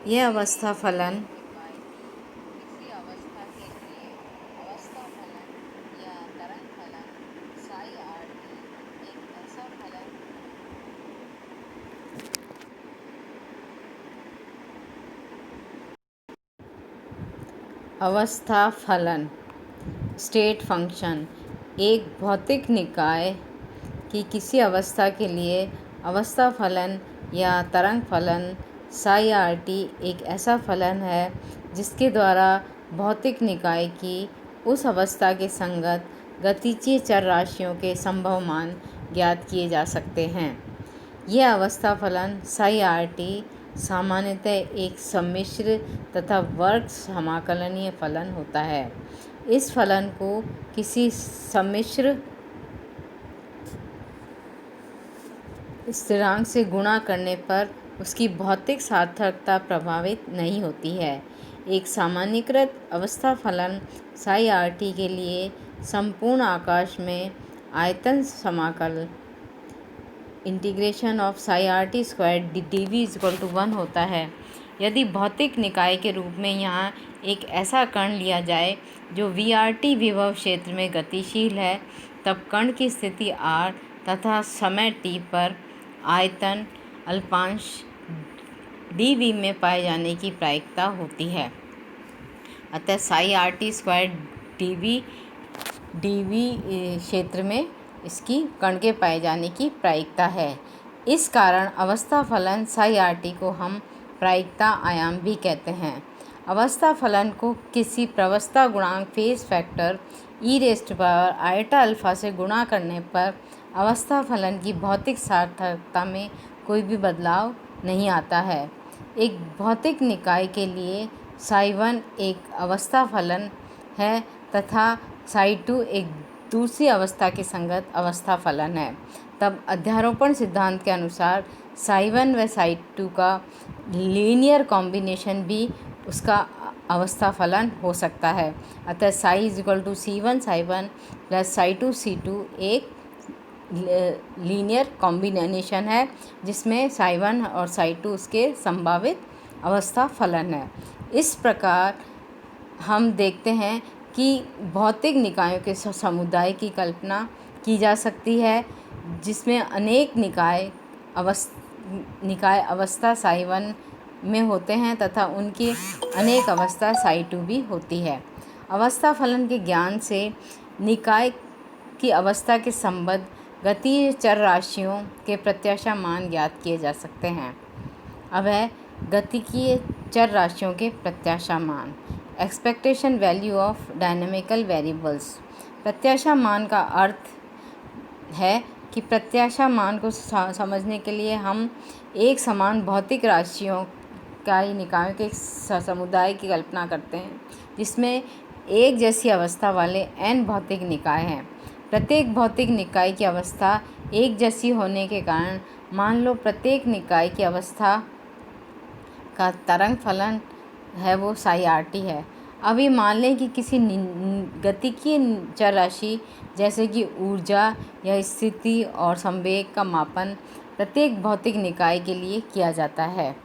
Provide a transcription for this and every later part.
यह अवस्था फलन किसी अवस्था के लिए अवस्था फलन या तरंग फलन साई आर टी एक ऐसा फलन अवस्था फलन स्टेट फंक्शन एक भौतिक निकाय की किसी अवस्था के लिए अवस्था फलन या तरंग फलन साई आर टी एक ऐसा फलन है जिसके द्वारा भौतिक निकाय की उस अवस्था के संगत गतिकीय चर राशियों के संभव मान ज्ञात किए जा सकते हैं। यह अवस्था फलन साई आर टी सामान्यतः एक सम्मिश्र तथा वर्ग समाकलनीय फलन होता है। इस फलन को किसी सम्मिश्र स्थिरांक से गुणा करने पर उसकी भौतिक सार्थकता प्रभावित नहीं होती है। एक सामान्यीकृत अवस्था फलन साई आर टी के लिए संपूर्ण आकाश में आयतन समाकल integration of psi R T square D V equal to 1 होता है। यदि भौतिक निकाय के रूप में यहाँ एक ऐसा कण लिया जाए जो वी आर टी विभव क्षेत्र में गतिशील है, तब कण की स्थिति r तथा समय t पर आयतन अल्पांश डी वी में पाए जाने की प्रायिकता होती है। अतः psi R T square D V क्षेत्र में इसकी कण के पाए जाने की प्रायिकता है। इस कारण अवस्था फलन साई आर टी को हम प्रायिकता आयाम भी कहते हैं। अवस्था फलन को किसी प्रवस्था गुणांक फेज फैक्टर e⁻∠α से गुणा करने पर अवस्था फलन की भौतिक सार्थकता में कोई भी बदलाव नहीं आता है। एक भौतिक निकाय के लिए साई 1 एक अवस्था फलन है तथा साई 2 एक दूसरी अवस्था के संगत अवस्था फलन है। तब अध्यारोपण सिद्धांत के अनुसार साई 1 व साई 2 का लीनियर कॉम्बिनेशन भी उसका अवस्था फलन हो सकता है। अतः psi equal to C1 psi 1 plus psi 2 C2 एक लीनियर कॉम्बिनेशन है जिसमें साई 1 और साई 2 उसके संभावित अवस्था फलन है। इस प्रकार हम देखते हैं कि भौतिक निकायों के समुदाय की कल्पना की जा सकती है जिसमें अनेक निकाय अवस्था साई 1 में होते हैं तथा उनकी अनेक अवस्था साई 2 भी होती है। अवस्था फलन के ज्ञान से निकाय की अवस्था के संबद्ध गतीय चर राशियों के प्रत्याशा मान ज्ञात किए जा सकते हैं। अब है गतिकीय चर राशियों के प्रत्याशा मान। Expectation value of dynamical variables. प्रत्याशा मान का अर्थ है कि प्रत्याशा मान को समझने के लिए हम एक समान भौतिक राशियों का निकायों के समुदाय की कल्पना करते हैं जिसमें एक जैसी अवस्था वाले n भौतिक निकाय हैं। प्रत्येक भौतिक निकाय की अवस्था एक जैसी होने के कारण मान लो प्रत्येक निकाय की अवस्था का तरंग फलन है वो साई आर टी है। अब ये मान लें कि किसी गतिकीय चर राशि जैसे कि ऊर्जा या स्थिति और संवेग का मापन प्रत्येक भौतिक निकाय के लिए किया जाता है।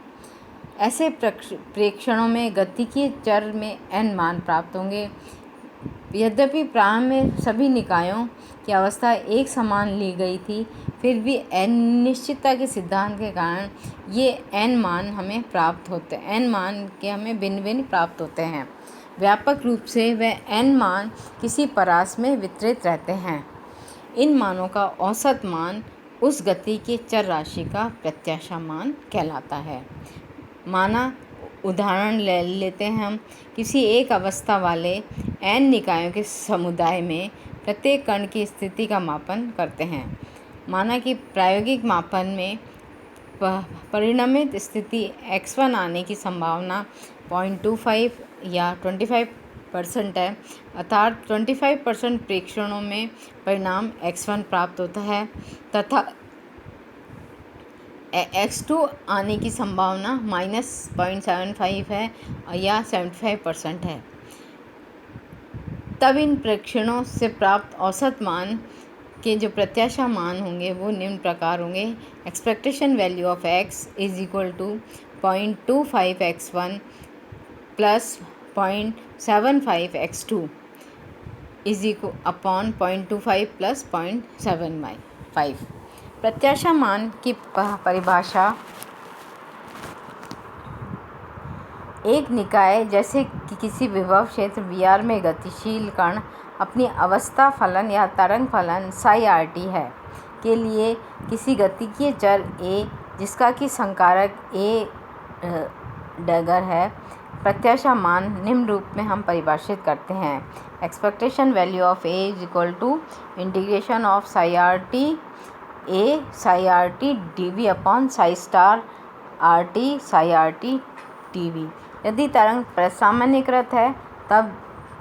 ऐसे प्रेक्षणों में गतिकीय चर में n मान प्राप्त होंगे। यद्यपि प्रारंभ में सभी निकायों की अवस्था एक समान ली गई थी, फिर भी अनिश्चितता के सिद्धांत के कारण ये n मान हमें भिन्न भिन्न प्राप्त होते हैं। व्यापक रूप से वह n मान किसी परास में वितरित रहते हैं। इन मानों का औसत मान उस गति के चर राशि का प्रत्याशा मान कहलाता है। माना उदाहरण ले लेते हैं हम किसी एक अवस्था वाले n निकायों के समुदाय में प्रत्येक कण की स्थिति का मापन करते हैं। माना कि प्रायोगिक मापन में परिणामित स्थिति x1 आने की संभावना 0.25 या 25% है, अर्थात 25% प्रेक्षणों में परिणाम x1 प्राप्त होता है तथा x2 आने की संभावना -0.75 है या 75% है। तब इन प्रेक्षणों से प्राप्त औसत मान के जो प्रत्याशा मान होंगे वो निम्न प्रकार होंगे। Expectation value of x is equal to 0.25x1 plus 0.75x2 is equal upon 0.25 plus 0.75। प्रत्याशा मान की परिभाषा एक निकाय जैसे कि किसी विभव क्षेत्र VR में गतिशील कण अपनी अवस्था फलन या तरंग फलन साई RT है के लिए किसी गतिकीय चर A जिसका कि संकारक A डगर है, प्रत्याशा मान निम्न रूप में हम परिभाषित करते हैं। Expectation value of A is equal to integration of psi RT A psi RT dV upon psi star RT psi RT dV। यदि तरंग सामान्यीकृत है तब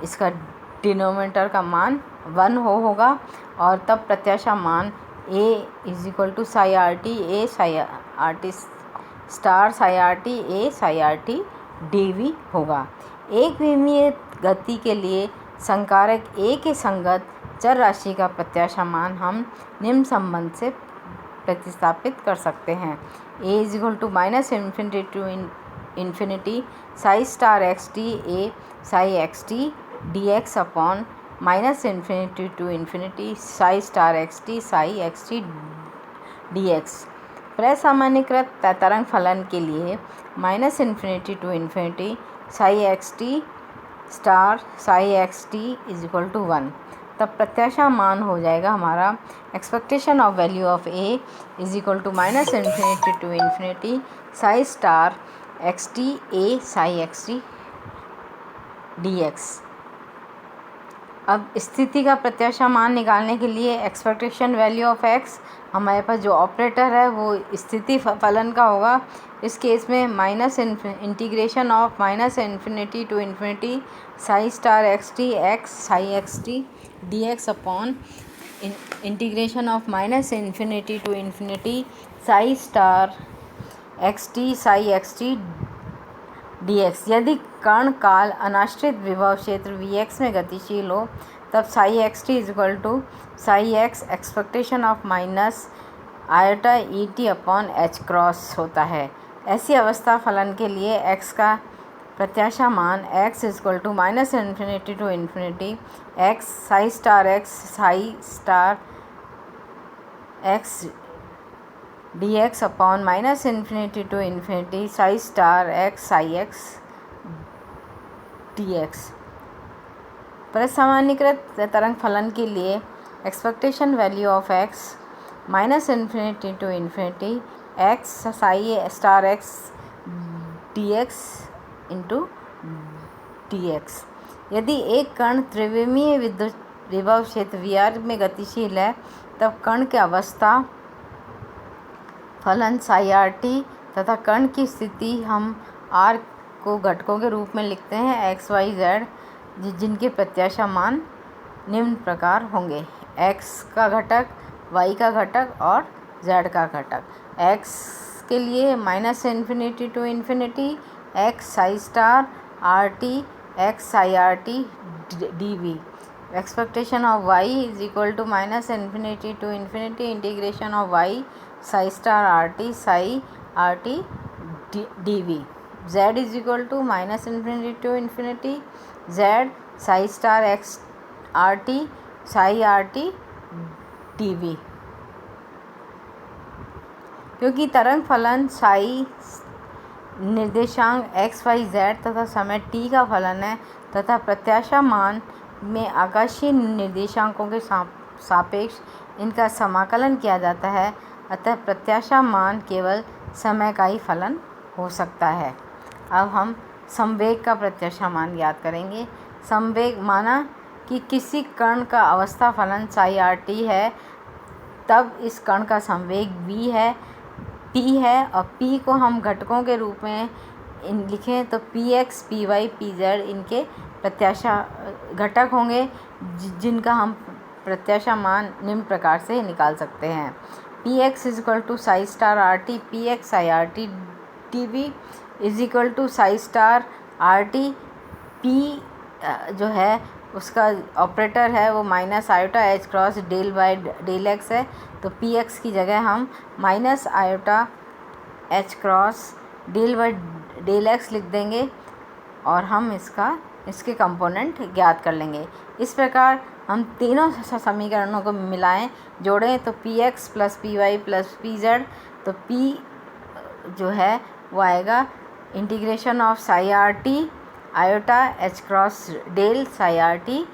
इसका डिनोमिनेटर का मान 1 होगा और तब प्रत्याशा मान A is equal to psi RT A psi RT star psi RT A psi RT dV होगा। एक विमीय गति के लिए संकारक A के संगत चर राशि का प्रत्याशा मान हम निम्न संबंध से प्रतिस्थापित कर सकते हैं। A is equal to minus infinity to infinity psi star XT A psi XT dx upon minus infinity to infinity psi star XT psi XT dx। प्रसामान्यीकृत तरंग फलन के लिए minus infinity to infinity psi XT star psi XT is equal to 1। तब प्रत्याशा मान हो जाएगा हमारा expectation of value of A is equal to minus infinity to infinity psi star XT A psi XT dx। अब स्थिति का प्रत्याशा मान निकालने के लिए एक्सपेक्टेशन वैल्यू ऑफ x, हमारे पास जो ऑपरेटर है वो स्थिति फलन का होगा। इस केस में minus integration of minus infinity to infinity psi star XT x psi XT dx upon integration of minus infinity to infinity psi star XT psi XT dx। यदि कण काल अनाश्रित विभव क्षेत्र Vx में गतिशील हो तब psi XT is equal to psi x expectation of minus iota ET अपॉन H क्रॉस होता है। ऐसी अवस्था फलन के लिए x का प्रत्याशा मान x is equal to minus infinity to infinity x psi star x psi star x dx upon minus infinity to infinity psi star x psi x dx। प्रसामान्यीकृत तरंग फलन के लिए expectation value of x minus infinity to infinity x psi star x dx into dx। यदि एक कण त्रिविमीय विद्युत विभव क्षेत्र VR में गतिशील है तब कण के अवस्था फलन साई RT तथा कण की स्थिति हम R को घटकों के रूप में लिखते हैं x y z, जिनके प्रत्याशा मान निम्न प्रकार होंगे। x का घटक, y का घटक और z का घटक। x के लिए minus infinity to infinity x psi star RT x psi RT dV। Expectation of y is equal to minus infinity to infinity integration of y psi star RT psi RT dV। z is equal to minus infinity to infinity z psi star x RT psi RT dV। क्योंकि तरंग फलन साई निर्देशांक x y z तथा समय t का फलन है तथा प्रत्याशा मान में आकाशीय निर्देशांकों के सापेक्ष इनका समाकलन किया जाता है, अतः प्रत्याशा मान केवल समय का ही फलन हो सकता है। अब हम संवेग का प्रत्याशा मान ज्ञात करेंगे। संवेग माना कि किसी कण का अवस्था फलन साई RT है तब इस कण का संवेग v है p है और p को हम घटकों के रूप में लिखें तो px py pz इनके प्रत्याशा घटक होंगे, जिनका हम प्रत्याशा मान निम्न प्रकार से निकाल सकते हैं। px is equal to psi star RT px psi RT dV is equal to psi star RT p जो है उसका ऑपरेटर है वो minus iota H cross del by del X है, तो पी एक्स की जगह हम minus iota H cross del by del X लिख देंगे और हम इसके कंपोनेंट ज्ञात कर लेंगे। इस प्रकार हम तीनों समीकरणों को मिलाएं, जोड़ें तो P X plus P Y plus P Z, तो पी जो है वो आएगा integration of psi R T iota H cross del psi R T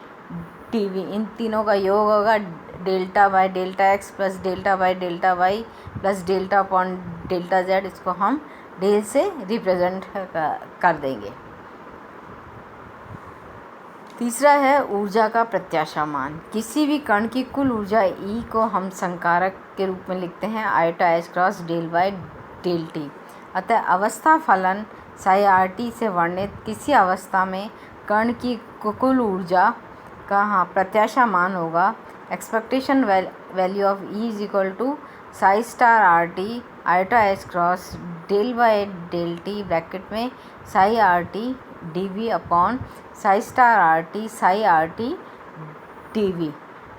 T V. इन तीनों का योग होगा delta by delta X plus delta by delta Y plus delta upon delta Z. इसको हम डेल से रिप्रेजेंट कर देंगे। तीसरा है ऊर्जा का प्रत्याशा मान। किसी भी कण की कुल ऊर्जा E को हम संकारक के रूप में लिखते हैं iota H cross del by del T. अतः अवस्था फलन साई आर टी से वर्णित किसी अवस्था में कण की कुल ऊर्जा का प्रत्याशा मान होगा expectation value of E is equal to psi star R T iota H cross del by del T bracket में psi R T D V upon psi star R T psi R T D V.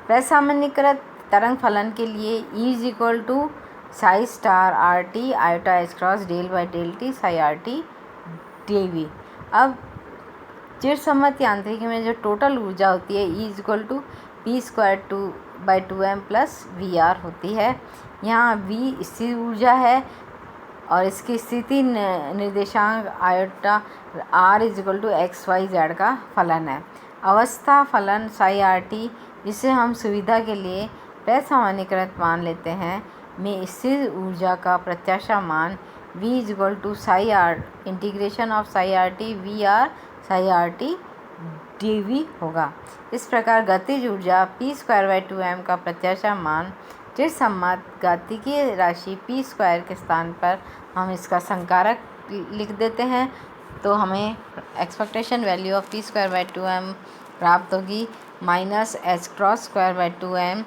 प्रसामान्यीकृत तरंग फलन के लिए E is equal to psi star R T iota H cross del by del T psi R T D V. अब चिरसम्मत यांत्रिकी में जो टोटल ऊर्जा होती है E is equal to P square two by two M plus V R होती है। यहाँ V स्थिर ऊर्जा है और इसकी स्थिति निर्देशांक iota R is equal to X Y Z का फलन है। अवस्था फलन साई आर टी, जिसे हम सुविधा के लिए प्रसामान्यीकृत मान लेते हैं, में स्थिर ऊर्जा का प्रत्याशा मान V is equal to psi R integration of psi R T V R psi R T D V होगा। इस प्रकार गतिज ऊर्जा P square by two M का प्रत्याशा मान चिरसम्मत गतिकीय राशि पी स्क्वायर के स्थान पर हम इसका संकारक लिख देते हैं, तो हमें expectation value of P square by two M प्राप्त होगी minus H cross square by two M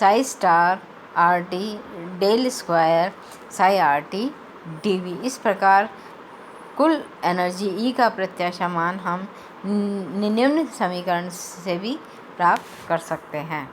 psi star R T del square psi R T D V. इस प्रकार कुल एनर्जी E का प्रत्याशा मान हम निम्न समीकरण से भी प्राप्त कर सकते हैं।